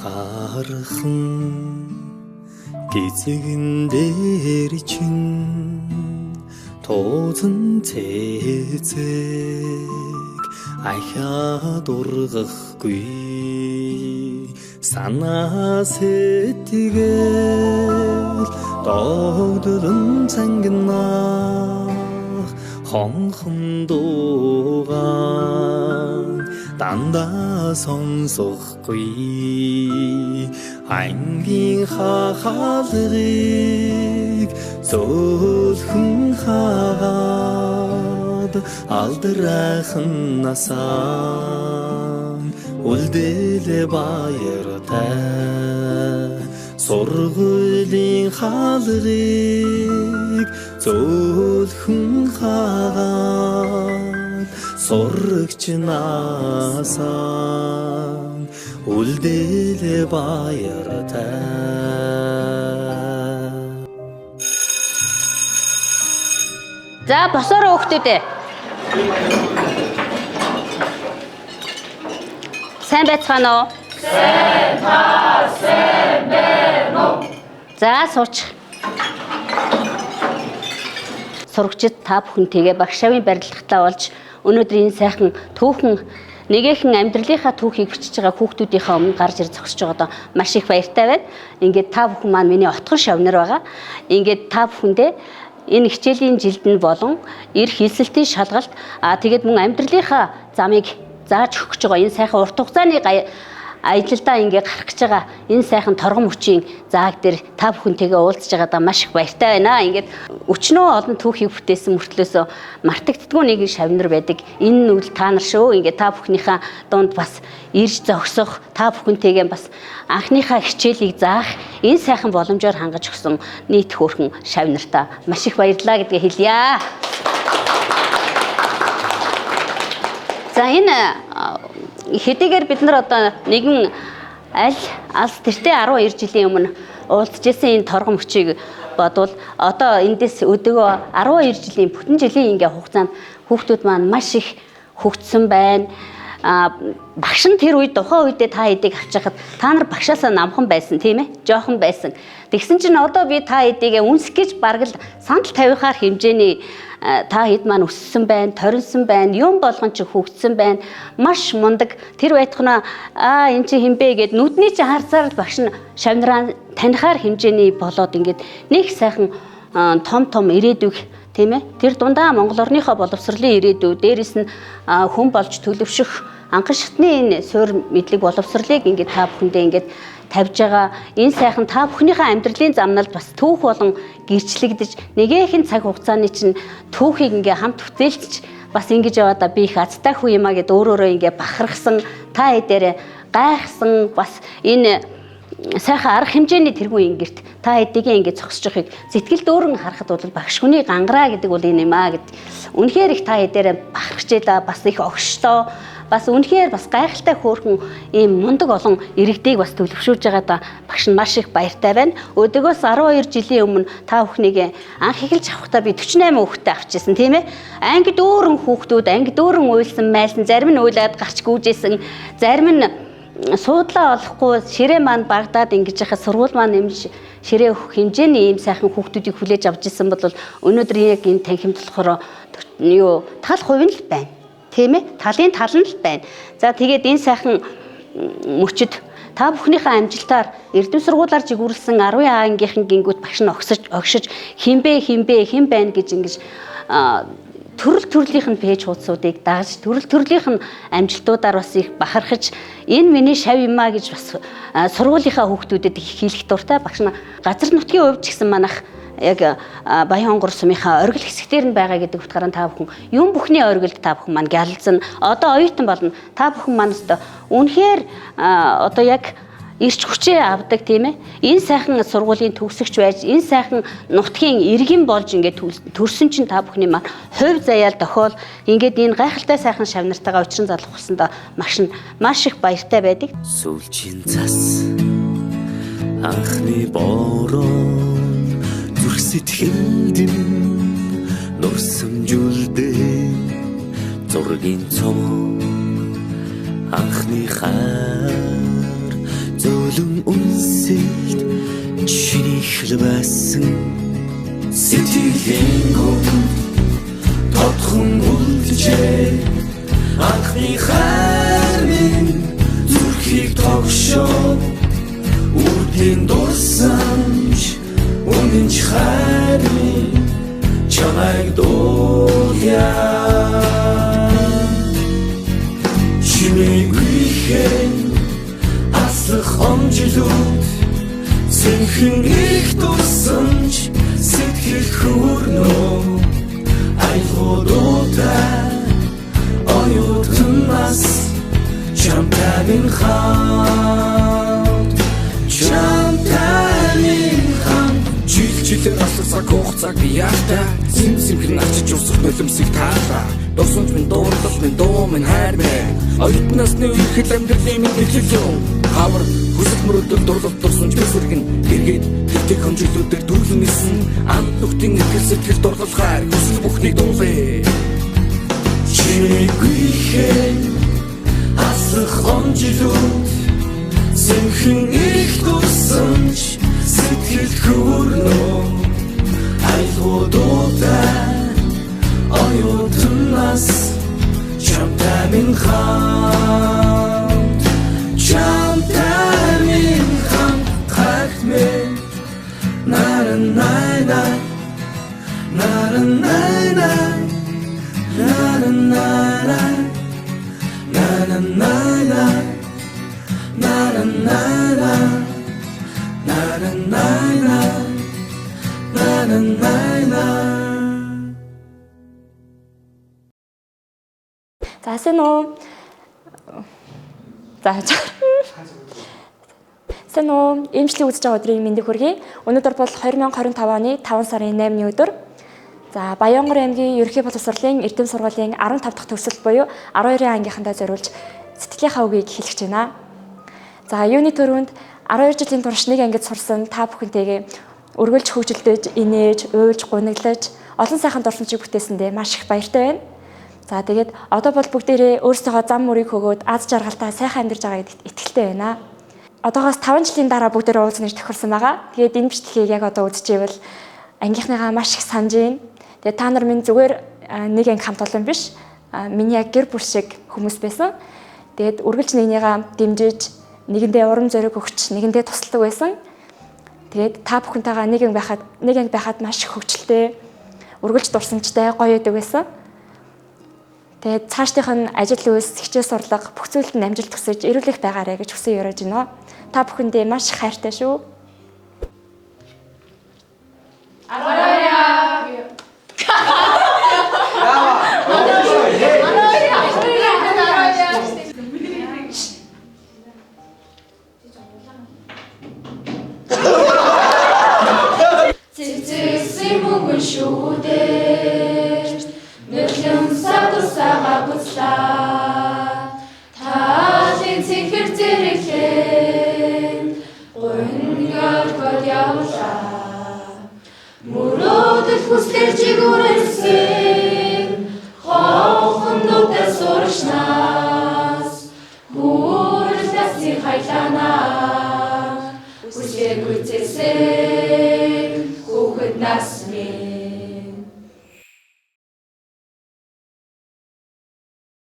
гархан гизэгэн дээр чин тоозон цэцэг ахаад ургахгүй санаа сэтгэл догдолн цангинах хонхон дуугаан дандаа сонсохгүй ангийн хахалгыг зөөлхөн хаагаад алдрайхан насаа үлдээлээ баяртай сургуулийн хаалгыг зөөлхөн хаагаад сурагч насаа үлдээлээ баяртай. За босоороо хүүхдүүдээ. Сайн байцгаана уу? Сайн байна уу? За сууч. Сурагчид та бүхэн тэгээ багшаавын барилгатаа болж өнөөдөр энэ сайхан түүхэн нэгэхэн амьдралынхаа түүхийг бичиж байгаа хүүхдүүдийнхээ өмнө гарч ир зогсож байгаадаа маш их баяртай байна. Ингээд та бүхэн маань миний отгон шавнар байгаа. Ингээд та бүхэндээ энэ хичээлийн жилдэнд болон эр хэлсэлтийн шалгалт тэгээд мөн амьдралынхаа замыг зааж өгч байгаа энэ сайхан урт хугацааны аялалдаа ингээ гарах гэж байгаа энэ сайхан торгон мөчийн зааг дээр та бүхэнтэйгээ уулзж байгаадаа маш их баяртай байна. Ингээд өчнөө олон түүхийг бүтээсэн мөртлөөсөө мартагддгүй нэг шавнар байдаг. Энэ нь үл та нар шүү. Ингээ та бүхнийхээ дунд бас ирж зогсох, та бүхэнтэйгээ бас анхныхаа хичээлийг заах энэ сайхан боломжоор хангаж өгсөн нийт хөөрхөн шавнартаа маш их баярлалаа гэдгээ хэлье. За энэ хэдийгээр бид нар одоо нэгэн аль алс тэртээ 12 жилийн өмнө уулзж исэн энэ торгон мөчийг бодвол одоо эндээс өдөгөө 12 жилийн бүтэн жилийн ингээ хугацаанд хүүхдүүд маань маш их хөгжсөн байна. Багш нь тэр үед тухайн үедээ та хэдийг авч хахад та нар багшаасаа намхан байсан тийм ээ? Жоохон байсан. Тэгсэн чинь одоо би та хэдийгээ үнсэх гэж бараг л санал тавихаар хэмжээний та хэд маань өссөн байна, торинсон байна, юм болгон ч хөгжсөн байна. Маш мундаг. Тэр байтхнаа эн чи хинбэ гэд нүдний чи харцаар багш нь шавнараа танихаар хэмжээний болоод ингээд нэг сайхан том ирээдүйг тийм ээ. Тэр дундаа Монгол орныхоо боловсролын ирээдүй, дээрэс нь хүн болж төлөвшөх анхан шатны энэ суур мэдлэг боловсролыг ингээд та бүхэндээ ингээд тавьж байгаа энэ сайхан та бүхнийхээ амьдралын замналд бас түүх болон гэрчлэгдэж нэгээхэн цаг хугацааны чинь түүхийг ингээ хамт бүтээлч бас ингэж яваадаа би их азтай хүү юмаа гэд өөрөөрөө ингээ бахархсан та хэдээрээ гайхсан бас энэ сайхан арга хэмжээний тэргүй ингэрт та хэдийгээ ингээ зогсож байхыг сэтгэл дүүрэн харахад бол багш хүний гангараа гэдэг бол энэ юм аа гэд үнэхээр их та хэдээрээ бахархчээ бас их огшлоо бас үнэхээр бас гайхалтай хөөрхөн ийм мундаг олон иргэдийг бас төлөвшүүлж байгаадаа багш нь маш их баяртай байна. Өдөгөөс 12 жилийн өмнө та бүхнийг анх эхэлж авахдаа би 48 хүүхэдтэй авчихсан тийм ээ. Ангид өөрөн хүүхдүүд, ангид өөрөн уйлсан, майлсан, зарим нь уйлаад гарч гүйжсэн, зарим нь суудлаа олохгүй ширээ маань багдаад ингэж яхаа сургууль маань нэмж ширээ өгөх хэмжээний ийм сайхан хүүхдүүдийг хүлээж авч ирсэн бол өнөөдөр яг энэ танхимд болохоор юу тал хувь нь л байна. Тийм ээ? Талын тал нь л байна. За тэгээд энэ сайхан мөчөд та бүхнийхээ амжилтаар Эрдэм сургуулиар жигүүрлсэн 10 ангийнхан гингүүт багш нь огшиж хэн байна гэж ингэж төрөл-төрлийнх нь пэйж хуудсуудыг дагаж төрөл-төрлийнх нь амжилтуудаар бас их бахархаж энэ миний шав юмаа гэж бас сургуулийнхаа хүүхдүүдэд их хэлэх дуртай багш нь газар нутгийн хувьд ч гэсэн манайх яг Баян-Хонгор сумынхаа оргил хэсгээр нь байгаа гэдэг утгаараа та бүхэн юм бүхний оргилд та бүхэн маань гялалзна. Одоо оюутан болно. Та бүхэн маань өстө үнэхээр одоо яг ирч хүчээ авдаг тийм ээ. Энэ сайхан сургуулийн төгсөгч байж энэ сайхан нутгийн иргэн болж ингээд төрсөн чинь та бүхний маань хувь заяал дохиол ингээд энэ гайхалтай сайхан шавнартайгаа учран залах болсондоо маш их баяртай байдаг. Сүлжийн цас анхны бороо зүрх сэтгэлд нурсамжуулдээ зургийн цом анхны хайр өлөн үнсэлт чиний хэл байсан сэтгэлийн гүнд тодхон үлджээ анхны хайр минь зүрхийг тогшоо үрдийн дурсамж үнэнч хайр минь чамайг дуулъя чимээгүй аслах онжилүүд сэнхэн их дурсамж сэтгэл хүрнөө айлгуудтай оюутнаас чамтай минь хамт жилээр аслах хугацааг би яахтай симхэн авчиж усах нулимсыг таалаа дурсамж минь дуурлал минь дуу минь хайр минь оюутнаас нэг их амьдралын минь мэдлэл юм хавар хүсэл мөрөдөл дурлал дурсамж бисэргэн эргээд тэгтэг хонжиглүүдээр дүүрэн нисэн амт нүхтийн ихэл сэтгэл дурлал хайр хүсэл бүхнийг дуулъя чимээгүй аслах онжилүүд сэнхэн их дурсамж сэтгэл хүрнөө айлгуудтай оюутнаас чамтай минь хамт хагт минь на-на-на-на на-на-на-на на-на-на-на на-на-на-на За сайн уу? За сайн уу? Эмчилгээ үзэж байгаа өдрийн мэндийг хүргэе. Өнөөдөр бол 2025 оны 5 сарын 8-ны өдөр. За Баянгор аймгийн ерөнхий боловсролын эрдэм сургуулийн 15 дахь төгсөлт буюу 12-ын ангийнхандаа зориулж сэтгэлийнхаа үгийг хэлэх гэж байна. За юуны төрөнд 12 жилийн турш нэг ангид сурсан та бүхэнтэйгээ үргэлж хөгжилдөж, инээж, уйлж, гуниглаж, олон сайхан дурсамжийг бүтээсэндээ маш их баяртай байна. За тэгээд одоо бол бүгдээрээ өөрсдийнхөө зам мөрийг хөгөөд аз жаргалтай сайхан амьдарч байгааг итгэлтэй байна. Одоогоос 5 жилийн дараа бүгдээрээ уулзсан гэж тохирсон байгаа. Тэгээд энэ бичлэгийг яг одоо үзчихвэл ангийнхныгаа маш их санаж байна. Тэгээд та нар минь зүгээр нэг анги хамт олон биш. Миний яг гэр бүл шиг хүмүүс байсан. Тэгээд үргэлж нэгнийгаа дэмжиж, нэгэндээ урам зориг өгч, нэгэндээ тусалдаг байсан. Тэгээд та бүхэнтэйгээ нэг анги байхад маш их хөвгчлээ. Үргэлж дурсамжтай, гоё байдаг байсан. Тэгээд цаашдынх нь ажил үйлс, хичээл сурлага бүх зүйлд нь амжилт төсөж ирүүлэх байгаарэ гэж хүсэн ёроож байна. Та бүхэндээ маш их хайртай шүү. Цэцэсийн мөнгөн шүүдэр Нэрлэн садусага буцлаа Таалын цэнхэр зэрэглэн Гуйнгар гол явлаа Мөрөөдөл хүслэр жигүүрэлсэн Хохондуудаа суршнаас Хүрэлтасийн хайлаанаа Хүслэр гүйцэлсэн